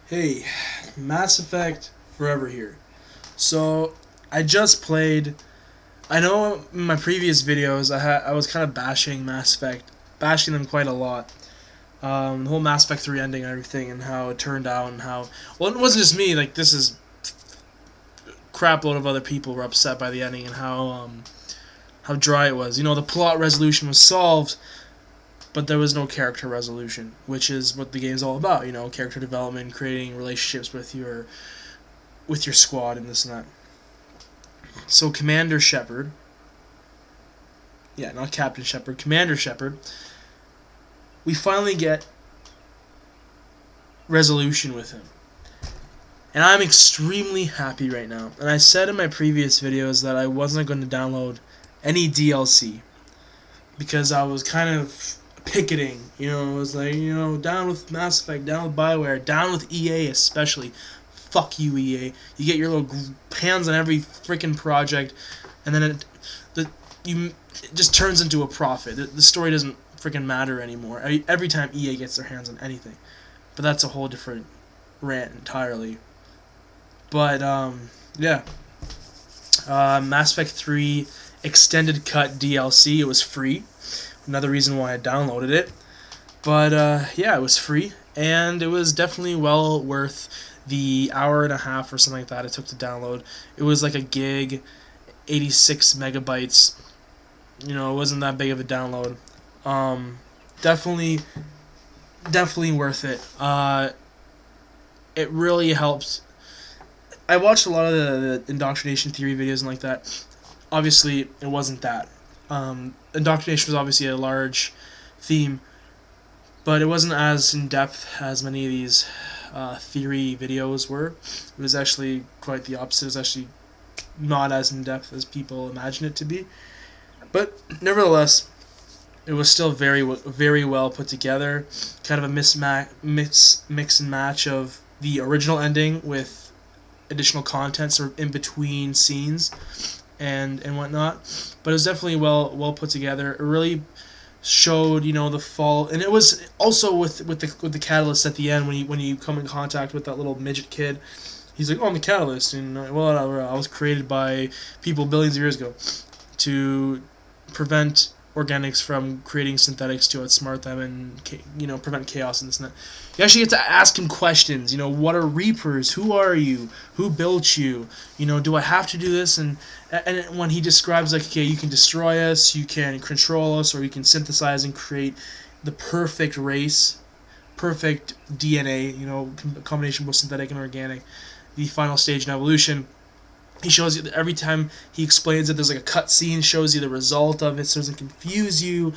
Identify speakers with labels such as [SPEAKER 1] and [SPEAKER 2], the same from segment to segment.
[SPEAKER 1] Hey, Mass Effect Forever here. So, I just played. I know in my previous videos I was kind of bashing Mass Effect, bashing them quite a lot. The whole Mass Effect 3 ending and everything, and how it turned out, and how well it wasn't just me. Like this is crap load of other people were upset by the ending and how dry it was. You know, the plot resolution was solved, but there was no character resolution, which is what the game's all about. You know, character development, creating relationships with your squad, and this and that. So Commander Shepard, yeah, not Captain Shepard, Commander Shepard, we finally get resolution with him. And I'm extremely happy right now. And I said in my previous videos that I wasn't going to download any DLC because I was kind of picketing. You know, it was like, down with Mass Effect, down with Bioware, down with EA especially. Fuck you, EA. You get your little hands on every freaking project, and then it just turns into a profit. The story doesn't freaking matter anymore. Every time EA gets their hands on anything. But that's a whole different rant entirely. But, yeah. Mass Effect 3 Extended Cut DLC. It was free. Another reason why I downloaded it. But, yeah, it was free. And it was definitely well worth the hour and a half or something like that it took to download. It was like a gig, 86 megabytes. You know, it wasn't that big of a download. Definitely worth it. It really helped. I watched a lot of the indoctrination theory videos and like that. Obviously, it wasn't that. Indoctrination was obviously a large theme, but it wasn't as in depth as many of these theory videos were. It was actually quite the opposite. It was actually not as in depth as people imagine it to be. But nevertheless, it was still very well put together. Kind of a mix and match of the original ending with additional content sort of in between scenes and whatnot. But it was definitely well put together. It really showed, the fall, and it was also with the catalyst at the end when you come in contact with that little midget kid. He's like, "Oh, I'm the catalyst," and I was created by people billions of years ago to prevent organics from creating synthetics to outsmart them and prevent chaos and this and that. You actually get to ask him questions. What are Reapers? Who are you? Who built you? Do I have to do this? And when he describes like, okay, you can destroy us, you can control us, or you can synthesize and create the perfect race, perfect DNA. Combination of both synthetic and organic, the final stage in evolution. He shows you that every time he explains it, there's like a cut scene, shows you the result of it, so it doesn't confuse you,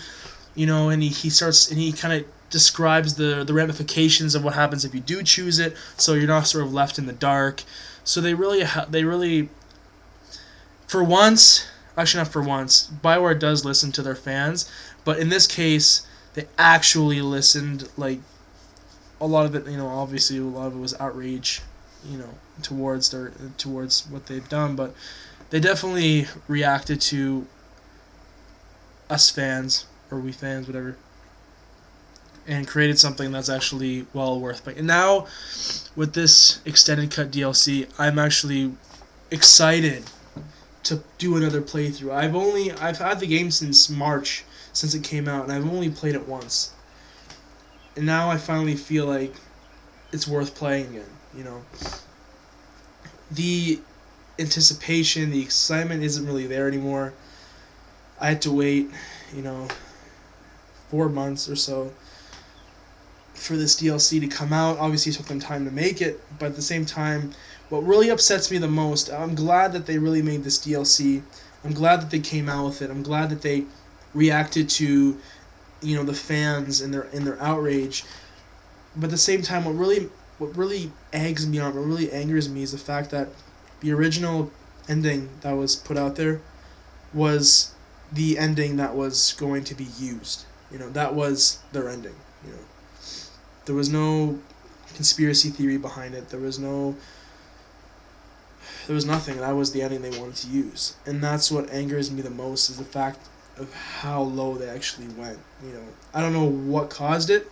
[SPEAKER 1] and he kind of describes the ramifications of what happens if you do choose it, so you're not sort of left in the dark. So they really, for once, actually not for once, Bioware does listen to their fans, but in this case, they actually listened. Like, a lot of it, obviously a lot of it was outrage, towards what they've done, but they definitely reacted to us fans, or we fans, whatever, and created something that's actually well worth playing. And now, with this extended cut DLC, I'm actually excited to do another playthrough. I've had the game since March, since it came out, and I've only played it once. And now I finally feel like it's worth playing again, The anticipation, the excitement isn't really there anymore. I had to wait, 4 months or so for this DLC to come out. Obviously, it took them time to make it, but at the same time, what really upsets me the most, I'm glad that they really made this DLC. I'm glad that they came out with it. I'm glad that they reacted to, the fans and their outrage. But at the same time, what really eggs me on, what really angers me, is the fact that the original ending that was put out there was the ending that was going to be used. That was their ending. There was no conspiracy theory behind it. There was nothing. That was the ending they wanted to use. And that's what angers me the most, is the fact of how low they actually went. I don't know what caused it,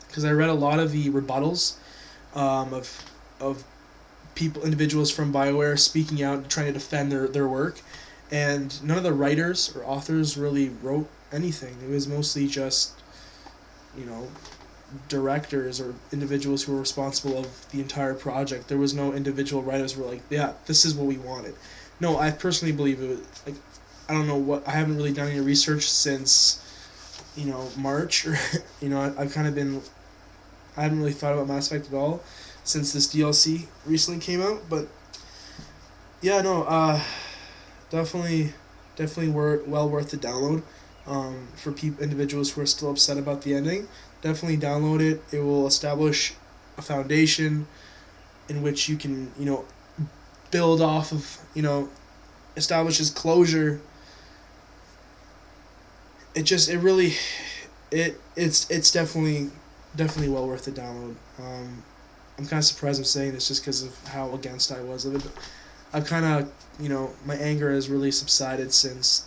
[SPEAKER 1] because I read a lot of the rebuttals of individuals from Bioware speaking out, trying to defend their work, and none of the writers or authors really wrote anything. It was mostly just, directors or individuals who were responsible of the entire project. There was no individual writers who were like, yeah, this is what we wanted. No, I personally believe it was, like, I don't know what, I haven't really done any research since, March, or, I've kind of been, I haven't really thought about Mass Effect at all since this DLC recently came out, but yeah, no, definitely well worth the download. For individuals who are still upset about the ending, definitely download it. It will establish a foundation in which you can, build off of, establishes closure. It's definitely well worth the download. I'm kind of surprised I'm saying this just because of how against I was of it. But I've kind of, my anger has really subsided since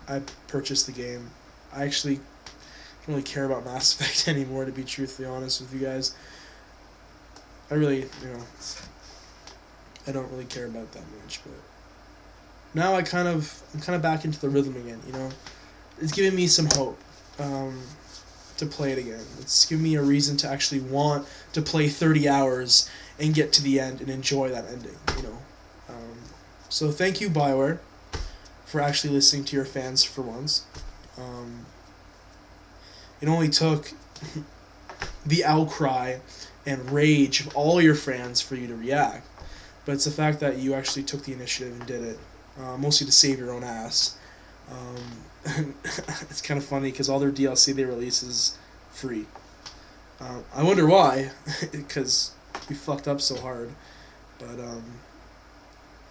[SPEAKER 1] I purchased the game. I actually don't really care about Mass Effect anymore, to be truthfully honest with you guys. I really, I don't really care about that much, but now I'm kind of back into the rhythm again, It's giving me some hope to play it again. It's giving me a reason to actually want to play 30 hours and get to the end and enjoy that ending, So thank you, Bioware, for actually listening to your fans for once. It only took the outcry and rage of all your fans for you to react, but it's the fact that you actually took the initiative and did it, mostly to save your own ass. It's kind of funny because all their DLC they release is free. I wonder why, because we fucked up so hard. But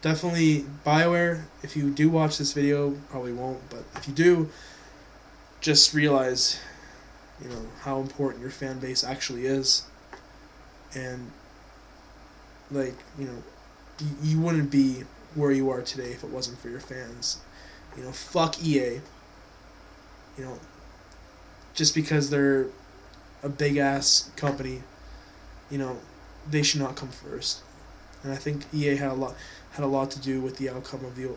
[SPEAKER 1] definitely Bioware, if you do watch this video, probably won't, but if you do, just realize, how important your fan base actually is. And, like, you wouldn't be where you are today if it wasn't for your fans. Fuck EA. Just because they're a big ass company, they should not come first. And I think EA had a lot to do with the outcome of the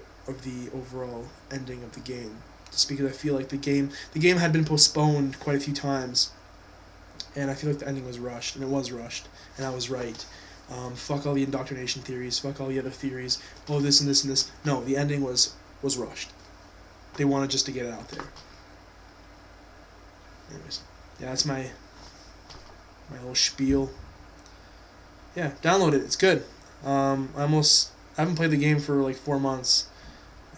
[SPEAKER 1] overall ending of the game. Just because I feel like the game had been postponed quite a few times, and I feel like the ending was rushed, and it was rushed, and I was right. Fuck all the indoctrination theories, fuck all the other theories, oh this and this and this. No, the ending was rushed. They wanted just to get it out there. Anyways, yeah, that's my little spiel. Yeah, download it. It's good. I haven't played the game for like 4 months.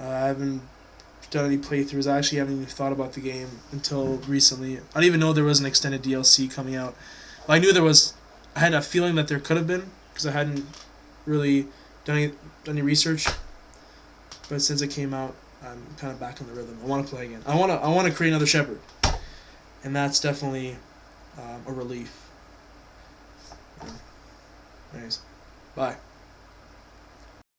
[SPEAKER 1] I haven't done any playthroughs. I actually haven't even thought about the game until recently. I didn't even know there was an extended DLC coming out. Well, I knew there was. I had a feeling that there could have been because I hadn't really done any research. But since it came out, I'm kind of back in the rhythm. I want to play again. I want to create another Shepard, and that's definitely a relief. Anyways, bye.